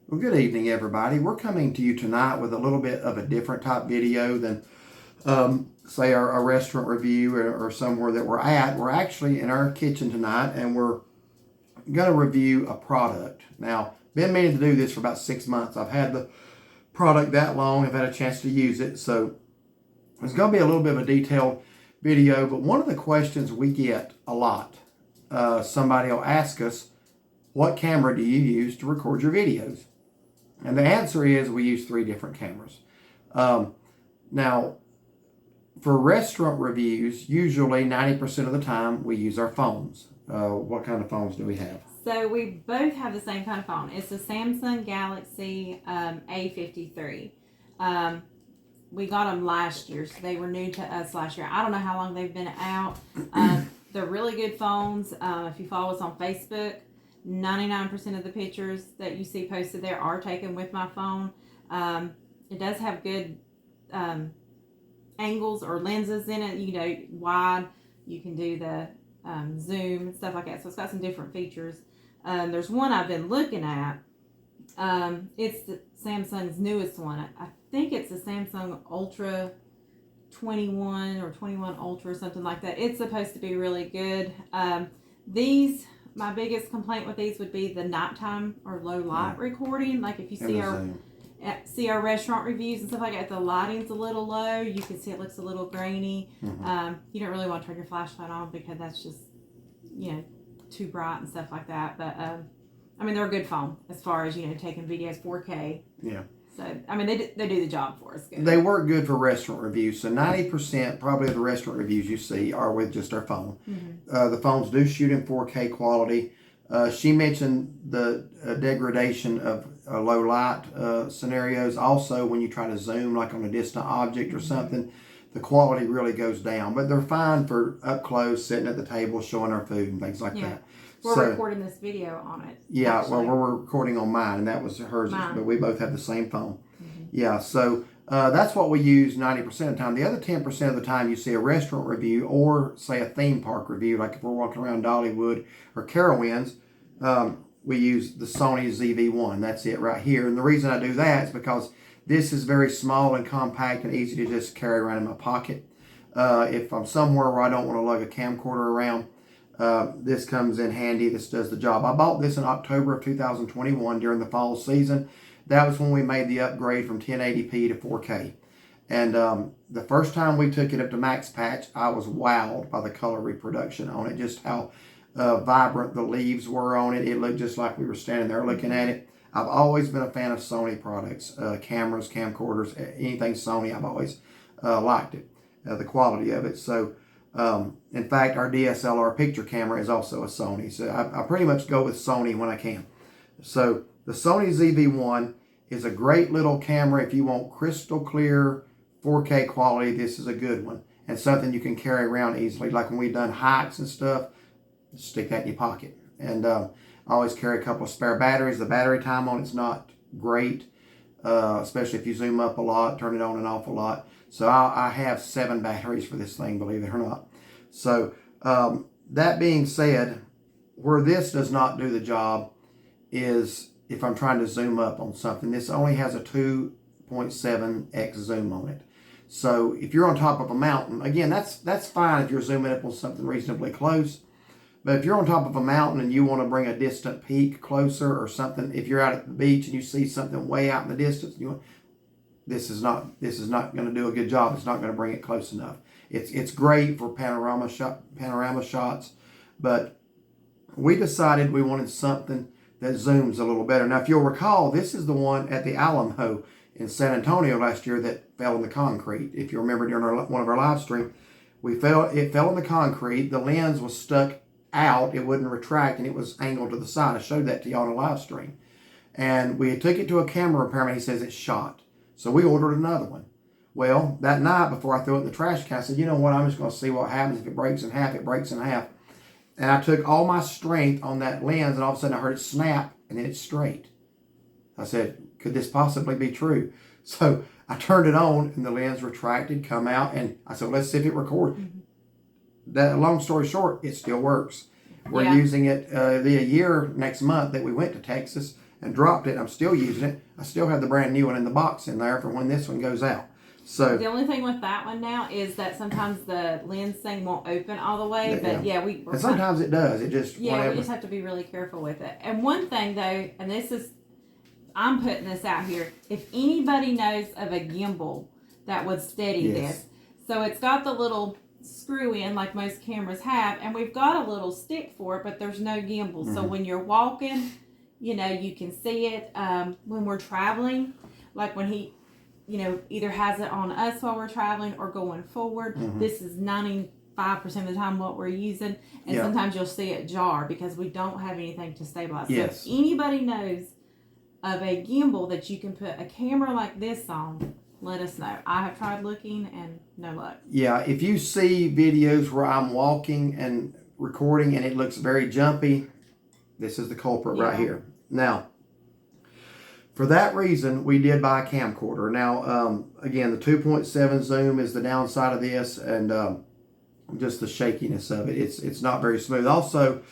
Well, good evening, everybody. We're coming to you tonight with a little bit of a different type video than, say, our restaurant review or somewhere that we're at. We're actually in our kitchen tonight, and we're going to review a product. Now, been meaning to do this for about 6 months. I've had the product that long. I've had a chance to use it, so it's going to be a little bit of a detailed video. But one of the questions we get a lot, somebody will ask us, what camera do you use to record your videos? And the answer is we use 3 different cameras. Now, for restaurant reviews, usually 90% of the time we use our phones. What kind of phones do we have? So we both have the same kind of phone. It's a Samsung Galaxy A53. We got them last year, so they were new to us last year. I don't know how long they've been out. They're really good phones. If you follow us on Facebook, 99% of the pictures that you see posted there are taken with my phone. It does have good angles or lenses in it, you know, wide. You can do the zoom and stuff like that. So it's got some different features. There's one I've been looking at. It's the Samsung's newest one. I think it's the Samsung Ultra 21 or 21 Ultra or something like that. It's supposed to be really good. My biggest complaint with these would be the nighttime or low light recording. Like if you see our restaurant reviews and stuff like that, the lighting's a little low. You can see it looks a little grainy. Mm-hmm. You don't really want to turn your flashlight on because that's just, you know, too bright and stuff like that. But I mean, they're a good phone as far as, you know, taking videos 4K. Yeah. So, I mean, they do the job for us good. They work good for restaurant reviews. So 90% probably of the restaurant reviews you see are with just our phone. Mm-hmm. The phones do shoot in 4K quality. She mentioned the degradation of low light scenarios. Also, when you try to zoom like on a distant object or something, the quality really goes down. But they're fine for up close, sitting at the table, showing our food and things like that. We're recording this video on it. Yeah, actually. Well, we're recording on mine, and that was hers, but we both have the same phone. Mm-hmm. Yeah, so that's what we use 90% of the time. The other 10% of the time you see a restaurant review or, say, a theme park review, like if we're walking around Dollywood or Carowinds, we use the Sony ZV-1. That's it right here. And the reason I do that is because this is very small and compact and easy to just carry around in my pocket. If I'm somewhere where I don't want to lug a camcorder around, this comes in handy. This does the job. I bought this in October of 2021 during the fall season. That was when we made the upgrade from 1080p to 4K. And the first time we took it up to max patch, I was wowed by the color reproduction on it, just how vibrant the leaves were on it. It looked just like we were standing there looking at it. I've always been a fan of Sony products, cameras, camcorders, anything Sony. I've always liked it, the quality of it. So, in fact, our DSLR picture camera is also a Sony. So I pretty much go with Sony when I can. So the Sony ZV-1 is a great little camera. If you want crystal clear 4K quality, this is a good one. And something you can carry around easily. Like when we've done hikes and stuff, stick that in your pocket. And I always carry a couple of spare batteries. The battery time on it's not great, especially if you zoom up a lot, turn it on and off a lot. So I have 7 batteries for this thing, believe it or not. So that being said, where this does not do the job is if I'm trying to zoom up on something. This only has a 2.7x zoom on it. So if you're on top of a mountain, again, that's fine if you're zooming up on something reasonably close. But if you're on top of a mountain and you want to bring a distant peak closer or something, if you're out at the beach and you see something way out in the distance, this is not going to do a good job. It's not going to bring it close enough. It's great for panorama shots, but we decided we wanted something that zooms a little better. Now, if you'll recall, this is the one at the Alamo in San Antonio last year that fell in the concrete. If you remember during one of our live streams, it fell in the concrete. The lens was stuck out. It wouldn't retract, and it was angled to the side. I showed that to y'all on a live stream. And we took it to a camera repairman. He says it's shot. So we ordered another one. Well, that night before I threw it in the trash can, I said, you know what, I'm just going to see what happens. If it breaks in half, it breaks in half. And I took all my strength on that lens, and all of a sudden I heard it snap, and then it's straight. I said, could this possibly be true? So I turned it on, and the lens retracted, come out, and I said, let's see if it records. Mm-hmm. That, long story short, it still works. We're using it. It'll be a year next month that we went to Texas, and dropped it. I'm still using it. I still have the brand new one in the box in there for when this one goes out. So the only thing with that one now is that sometimes the lens thing won't open all the way, but and sometimes it does. It just we just have to be really careful with it. And one thing though, and I'm putting this out here, if anybody knows of a gimbal that would steady this, so it's got the little screw in like most cameras have, and we've got a little stick for it, but there's no gimbal. So when you're walking, you can see it. When we're traveling, like when he either has it on us while we're traveling or going forward. This is 95% of the time what we're using. And sometimes you'll see it jar because we don't have anything to stabilize. Yes. So if anybody knows of a gimbal that you can put a camera like this on, let us know. I have tried looking and no luck. Yeah, if you see videos where I'm walking and recording and it looks very jumpy, this is the culprit right here. Now, for that reason, we did buy a camcorder. Now, again, the 2.7 zoom is the downside of this, and just the shakiness of it. It's not very smooth. Also,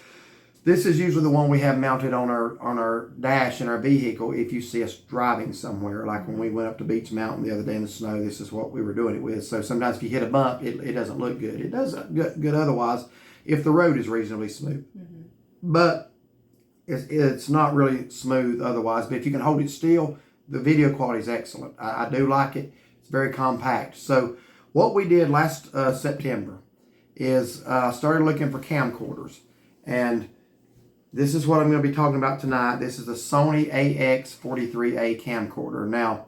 this is usually the one we have mounted on our dash in our vehicle. If you see us driving somewhere, like when we went up to Beach Mountain the other day in the snow, this is what we were doing it with. So sometimes if you hit a bump, it doesn't look good. It does good otherwise if the road is reasonably smooth, but it's not really smooth otherwise. But if you can hold it still, the video quality is excellent. I do like it. It's very compact. So what we did last September is started looking for camcorders, and this is what I'm going to be talking about tonight. This is the Sony AX43A camcorder. Now,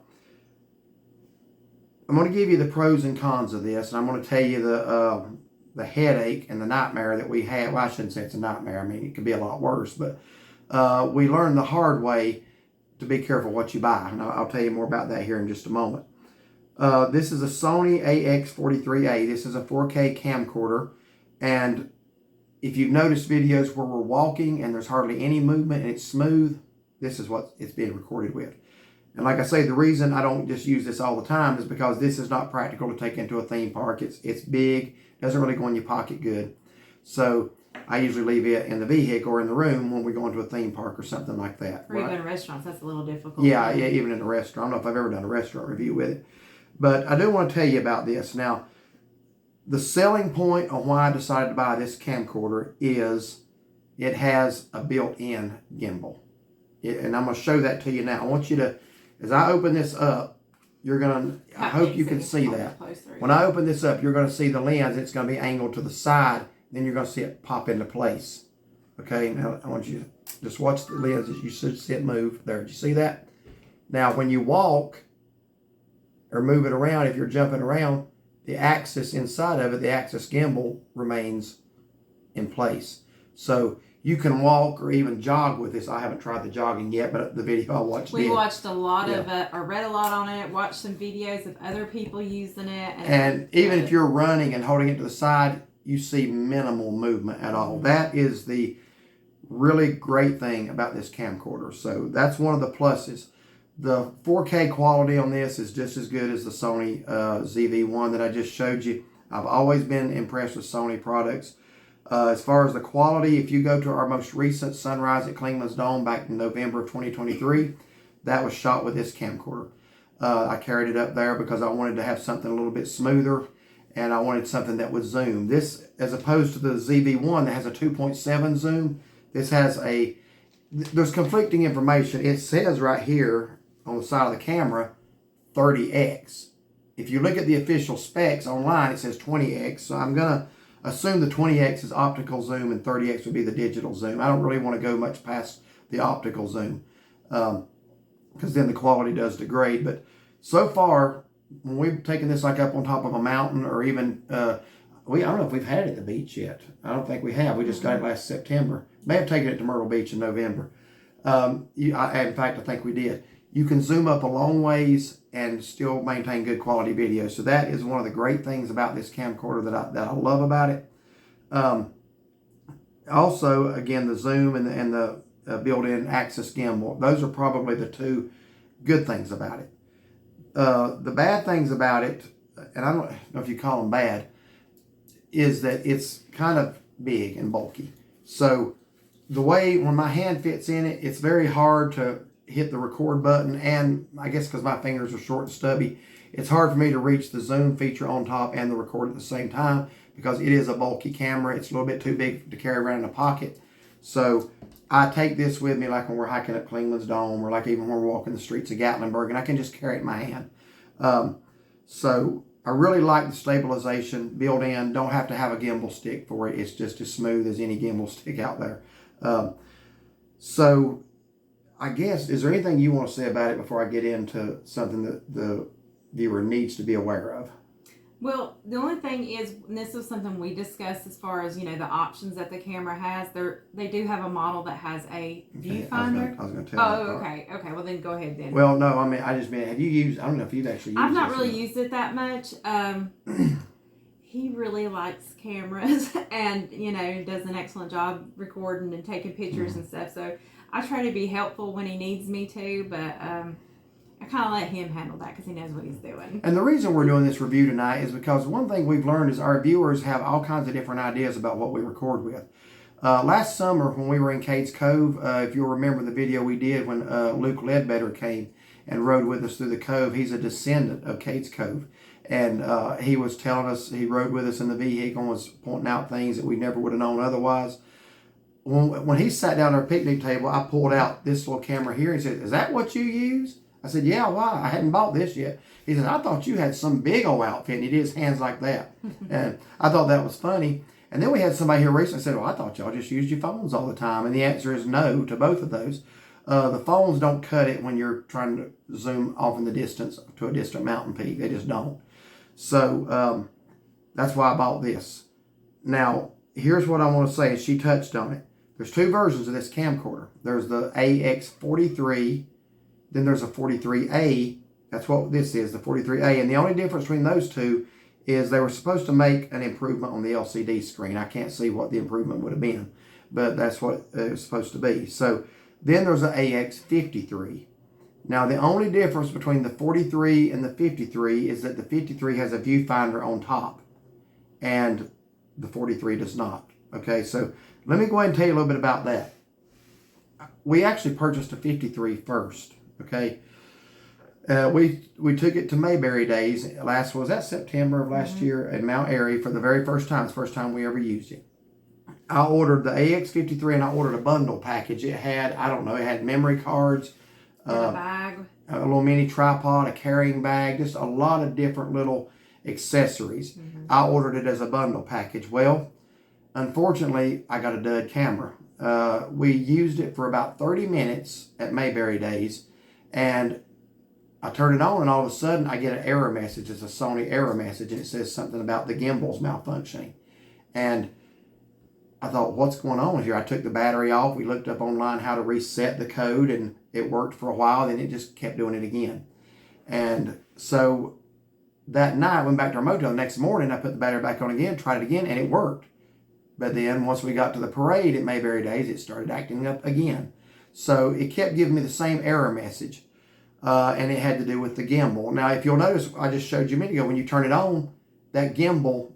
I'm going to give you the pros and cons of this, and I'm going to tell you the headache and the nightmare that we had. Well, I shouldn't say it's a nightmare. I mean, it could be a lot worse, but we learned the hard way to be careful what you buy. And I'll tell you more about that here in just a moment. This is a Sony AX43A. This is a 4K camcorder, and if you've noticed videos where we're walking and there's hardly any movement and it's smooth, this is what it's being recorded with. And like I say, the reason I don't just use this all the time is because this is not practical to take into a theme park. It's big, doesn't really go in your pocket good. So I usually leave it in the vehicle or in the room when we go into a theme park or something like that. Or even restaurants, that's a little difficult. Yeah, even in a restaurant. I don't know if I've ever done a restaurant review with it. But I do want to tell you about this. Now, the selling point on why I decided to buy this camcorder is it has a built-in gimbal. And I'm going to show that to you now. I want you to, as I open this up, I hope you can see that. When I open this up, you're going to see the lens. It's going to be angled to the side. Then you're going to see it pop into place. Okay, now I want you to just watch the lens as you should see it move. There, did you see that? Now, when you walk or move it around, if you're jumping around, the axis inside of it, the axis gimbal, remains in place. So you can walk or even jog with this. I haven't tried the jogging yet, but the video I watched We watched a lot of it, or read a lot on it, watched some videos of other people using it. And even if you're running and holding it to the side, you see minimal movement at all. That is the really great thing about this camcorder. So that's one of the pluses. The 4K quality on this is just as good as the Sony ZV-1 that I just showed you. I've always been impressed with Sony products. As far as the quality, if you go to our most recent Sunrise at Clingman's Dome back in November of 2023, that was shot with this camcorder. I carried it up there because I wanted to have something a little bit smoother, and I wanted something that would zoom. This, as opposed to the ZV-1 that has a 2.7 zoom, this has there's conflicting information. It says right here on the side of the camera, 30x. If you look at the official specs online, it says 20x. So I'm going to assume the 20x is optical zoom and 30x would be the digital zoom. I don't really want to go much past the optical zoom because then the quality does degrade. But so far, when we've taken this like up on top of a mountain, or even, I don't know if we've had it at the beach yet. I don't think we have. We just got it last September. May have taken it to Myrtle Beach in November. In fact, I think we did. You can zoom up a long ways and still maintain good quality video. So that is one of the great things about this camcorder that I love about it. Also, again, the zoom and the built-in axis gimbal. Those are probably the two good things about it. The bad things about it, and I don't know if you call them bad, is that it's kind of big and bulky. So the way when my hand fits in it, it's very hard to hit the record button, and I guess because my fingers are short and stubby, it's hard for me to reach the zoom feature on top and the record at the same time because it is a bulky camera. It's a little bit too big to carry around in a pocket. So I take this with me like when we're hiking up Klingman's Dome, or like even when we're walking the streets of Gatlinburg, and I can just carry it in my hand. So I really like the stabilization built in. Don't have to have a gimbal stick for it. It's just as smooth as any gimbal stick out there. So I guess, is there anything you want to say about it before I get into something that the viewer needs to be aware of? Well, the only thing is, and this was something we discussed as far as, the options that the camera has. They do have a model that has a viewfinder. I was going to tell you. Oh, okay. Okay, well then go ahead then. Well, no, I mean, I just mean, have you used, I don't know if you've actually used it. I've not really used it that much. He really likes cameras and, does an excellent job recording and taking pictures and stuff. So I try to be helpful when he needs me to, but I kind of let him handle that because he knows what he's doing. And the reason we're doing this review tonight is because one thing we've learned is our viewers have all kinds of different ideas about what we record with. Last summer when we were in Cades Cove, if you'll remember the video we did when Luke Ledbetter came and rode with us through the cove. He's a descendant of Cades Cove. And he was telling us, he rode with us in the vehicle and was pointing out things that we never would have known otherwise. When he sat down at our picnic table, I pulled out this little camera here. He said, "Is that what you use?" I said, "Yeah, why? I hadn't bought this yet." He said, "I thought you had some big old outfit." And he did his hands like that. And I thought that was funny. And then we had somebody here recently said, "Well, I thought y'all just used your phones all the time." And the answer is no to both of those. The phones don't cut it when you're trying to zoom off in the distance to a distant mountain peak. They just don't. So that's why I bought this. Now, here's what I want to say, and she touched on it. There's two versions of this camcorder. There's the AX43, then there's a 43A. That's what this is, the 43A. And the only difference between those two is they were supposed to make an improvement on the LCD screen. I can't see what the improvement would have been, but that's what it was supposed to be. So then there's the AX53. Now, the only difference between the 43 and the 53 is that the 53 has a viewfinder on top, and the 43 does not. Okay, so let me go ahead and tell you a little bit about that. We actually purchased a 53 first, okay? We took it to Mayberry Days. Was that September of last year at Mount Airy for the very first time. It's the first time we ever used it. I ordered the AX53 and I ordered a bundle package. It had, I don't know, it had memory cards, a bag, a little mini tripod, a carrying bag, just a lot of different little accessories. I ordered it as a bundle package. Well, unfortunately, I got a dud camera. We used it for about 30 minutes at Mayberry Days, and I turned it on, and all of a sudden, I get an error message. It's a Sony error message, and it says something about the gimbal's malfunctioning. And I thought, what's going on here? I took the battery off. We looked up online how to reset the code, and it worked for a while. Then it just kept doing it again. And so that night, I went back to our motel. The next morning, I put the battery back on again, tried it again, and it worked. But then once we got to the parade at Mayberry Days, it started acting up again. So it kept giving me the same error message. And it had to do with the gimbal. Now, if you'll notice, I just showed you a minute ago, when you turn it on, that gimbal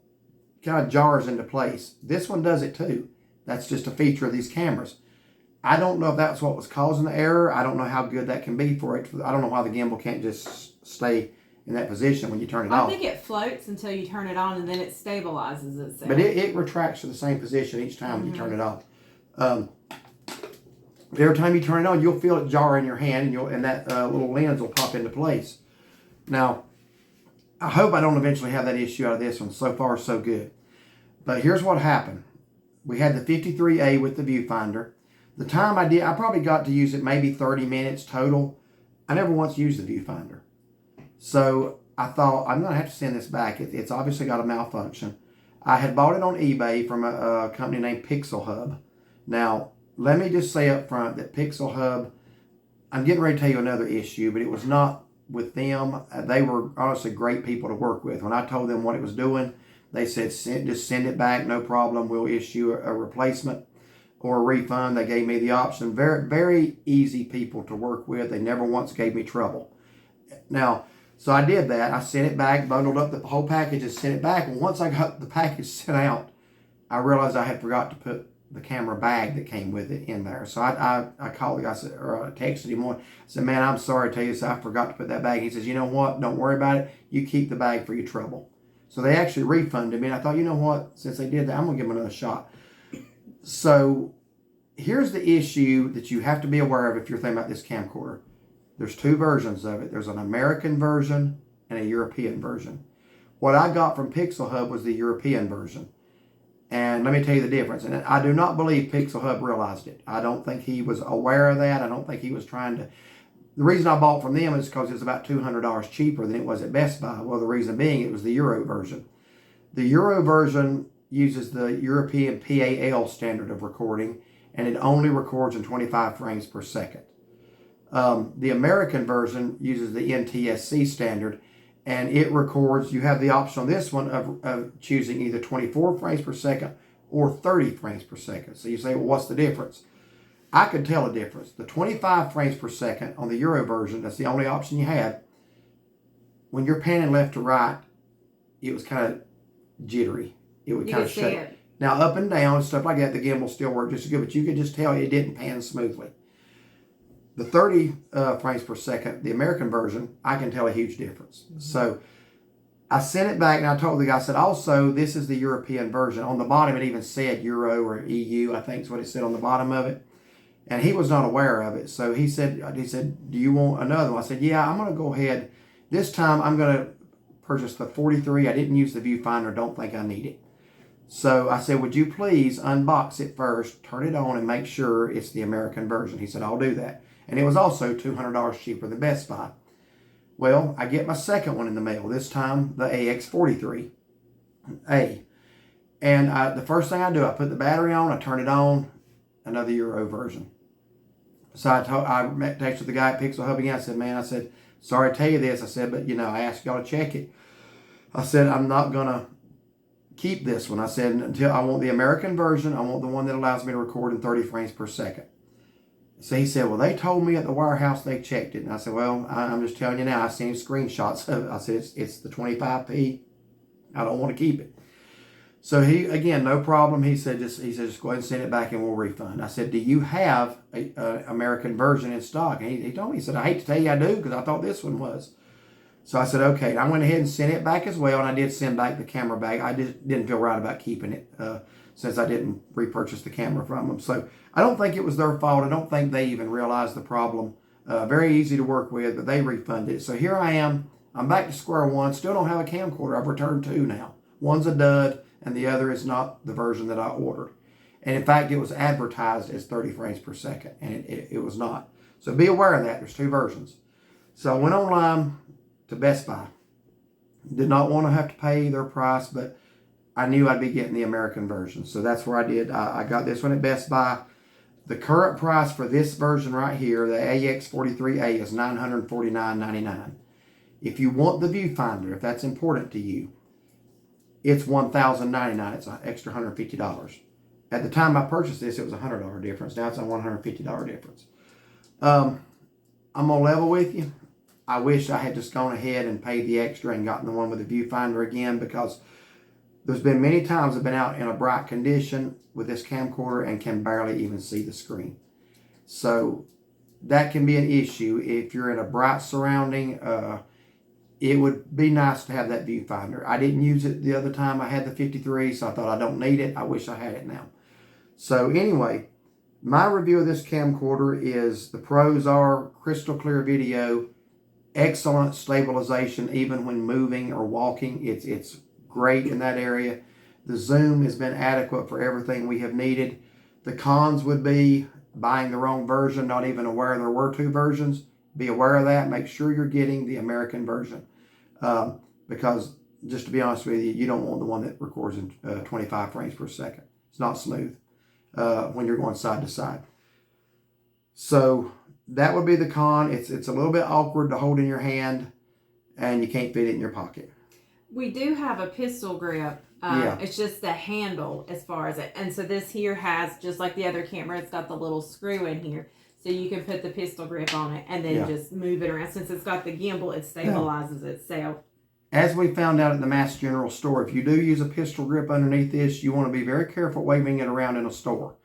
kind of jars into place. This one does it too. That's just a feature of these cameras. I don't know if that's what was causing the error. I don't know how good that can be for it. I don't know why the gimbal can't just stay in that position when you turn it off. I think it floats until you turn it on, and then it stabilizes itself. But it retracts to the same position each time you turn it off. Every time you turn it on, you'll feel it jar in your hand, and that little lens will pop into place. Now, I hope I don't eventually have that issue out of this one. So far, so good. But here's what happened. We had the 53A with the viewfinder. The time I probably got to use it maybe 30 minutes total. I never once used the viewfinder. So I thought, I'm going to have to send this back. It's obviously got a malfunction. I had bought it on eBay from a company named Pixel Hub. Now, let me just say up front that Pixel Hub, I'm getting ready to tell you another issue, but it was not with them. They were honestly great people to work with. When I told them what it was doing, they said, just send it back, no problem. We'll issue a replacement or a refund. They gave me the option. Very, very easy people to work with. They never once gave me trouble. Now, so I did that. I sent it back, bundled up the whole package and sent it back. And once I got the package sent out, I realized I had forgot to put the camera bag that came with it in there. So I called the guy, or I texted him one. I said, man, I'm sorry to tell you this. I forgot to put that bag. He says, you know what? Don't worry about it. You keep the bag for your trouble. So they actually refunded me. And I thought, you know what? Since they did that, I'm going to give them another shot. So here's the issue that you have to be aware of if you're thinking about this camcorder. There's two versions of it. There's an American version and a European version. What I got from Pixel Hub was the European version. And let me tell you the difference. And I do not believe Pixel Hub realized it. I don't think he was aware of that. I don't think he was trying to. The reason I bought from them is because it's about $200 cheaper than it was at Best Buy. Well, the reason being it was the Euro version. The Euro version uses the European PAL standard of recording, and it only records in 25 frames per second. The American version uses the NTSC standard, and it records, you have the option on this one of choosing either 24 frames per second or 30 frames per second. So you say, well, what's the difference? I could tell a difference. The 25 frames per second on the Euro version, that's the only option you had. When you're panning left to right, it was kind of jittery. It would kind of shake. Now, up and down, stuff like that, the gimbal still worked just as good, but you could just tell it didn't pan smoothly. The 30 frames per second, the American version, I can tell a huge difference. Mm-hmm. So I sent it back, and I told the guy, I said, also, this is the European version. On the bottom, it even said Euro or EU, I think is what it said on the bottom of it. And he was not aware of it. So he said, do you want another one? I said, yeah, I'm going to go ahead. This time, I'm going to purchase the 43. I didn't use the viewfinder. Don't think I need it. So I said, would you please unbox it first, turn it on, and make sure it's the American version? He said, I'll do that. And it was also $200 cheaper than Best Buy. Well, I get my second one in the mail, this time the AX43A. And the first thing I do, I put the battery on, I turn it on, another Euro version. So I texted the guy at Pixel Hub again. I said, man, sorry to tell you this. I said, but I asked y'all to check it. I said, I'm not going to keep this one. I said, until I want the American version. I want the one that allows me to record in 30 frames per second. So he said, well, they told me at the warehouse they checked it. And I said, well, I'm just telling you now. I've seen screenshots of it. I said, it's the 25p. I don't want to keep it. So he, again, no problem. He said, just go ahead and send it back and we'll refund. I said, do you have a American version in stock? And he told me, he said, I hate to tell you I do because I thought this one was. So I said, okay. And I went ahead and sent it back as well. And I did send back the camera bag. I just didn't feel right about keeping it since I didn't repurchase the camera from them. So I don't think it was their fault. I don't think they even realized the problem. Very easy to work with, but they refunded it. So here I am. I'm back to square one. Still don't have a camcorder. I've returned two now. One's a dud, and the other is not the version that I ordered. And in fact, it was advertised as 30 frames per second, and it was not. So be aware of that. There's two versions. So I went online to Best Buy. Did not want to have to pay their price, but I knew I'd be getting the American version. So that's where I did. I got this one at Best Buy. The current price for this version right here, the AX43A, is $949.99. If you want the viewfinder, if that's important to you, it's $1,099. It's an extra $150. At the time I purchased this, it was a $100 difference. Now it's a $150 difference. I'm going to level with you. I wish I had just gone ahead and paid the extra and gotten the one with the viewfinder again, because there's been many times I've been out in a bright condition with this camcorder and can barely even see the screen. So that can be an issue. If you're in a bright surrounding, it would be nice to have that viewfinder. I didn't use it the other time I had the 53, so I thought I don't need it. I wish I had it now. So anyway, my review of this camcorder is the pros are crystal clear video, excellent stabilization even when moving or walking. It's great in that area. The zoom has been adequate for everything we have needed. The cons would be buying the wrong version, not even aware there were two versions. Be aware of that. Make sure you're getting the American version. Because just to be honest with you, you don't want the one that records in 25 frames per second. It's not smooth when you're going side to side. So that would be the con. It's a little bit awkward to hold in your hand, and you can't fit it in your pocket. We do have a pistol grip. Yeah. It's just the handle as far as it. And so this here has, just like the other camera, it's got the little screw in here. So you can put the pistol grip on it and then just move it around. Since it's got the gimbal, it stabilizes itself. as we found out at the Mass General store, if you do use a pistol grip underneath this, you want to be very careful waving it around in a store,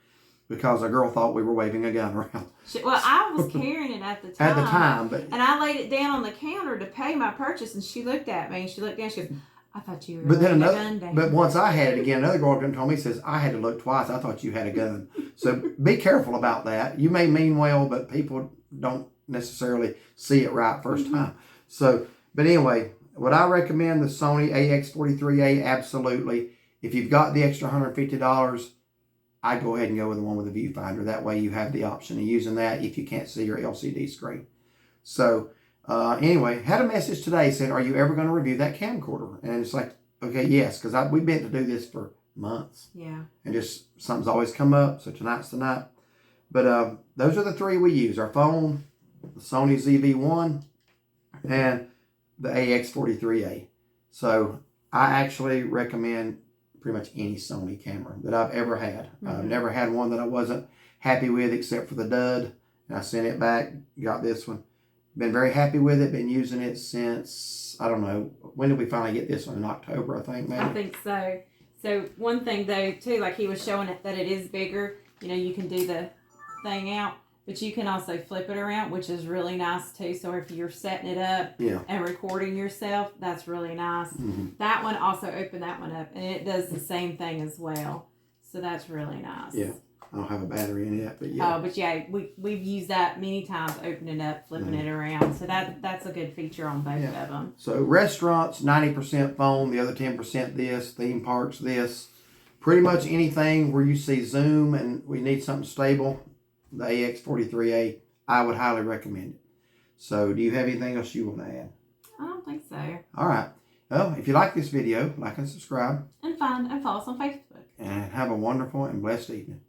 because a girl thought we were waving a gun around. Well, I was carrying it at the time. At the time, but and I laid it down on the counter to pay my purchase, and she looked at me, and she looked down, she goes, I thought you were but then laying a gun down. but once I had it again, another girl up and told me, says, I had to look twice. I thought you had a gun. So be careful about that. You may mean well, but people don't necessarily see it right first time. So, but anyway, would I recommend the Sony AX43A? Absolutely. If you've got the extra $150, I'd go ahead and go with the one with the viewfinder. That way you have the option of using that if you can't see your LCD screen. So anyway, had a message today said, are you ever going to review that camcorder? And it's like, okay, yes, because we've been to do this for months. Yeah. And just something's always come up, so tonight's the night. But those are the three we use. Our phone, the Sony ZV-1, and the AX43A. So I actually recommend pretty much any Sony camera that I've ever had. I've never had one that I wasn't happy with except for the dud. And I sent it back, got this one. Been very happy with it. Been using it since, I don't know, when did we finally get this one? In October, I think, maybe? I think so. So one thing, though, too, like he was showing it that it is bigger. You know, you can do the thing out, but you can also flip it around, which is really nice, too. So if you're setting it up and recording yourself, that's really nice. That one also opened that one up, and it does the same thing as well. So that's really nice. Yeah. I don't have a battery in it, but yeah. Oh, but yeah, we've used that many times, opening it, flipping it around. So that's a good feature on both of them. So restaurants, 90% phone, the other 10% this, theme parks this. Pretty much anything where you see zoom and we need something stable, the AX43A, I would highly recommend it. So do you have anything else you want to add? I don't think so. All right. Well, if you like this video, like and subscribe. And follow us on Facebook. And have a wonderful and blessed evening.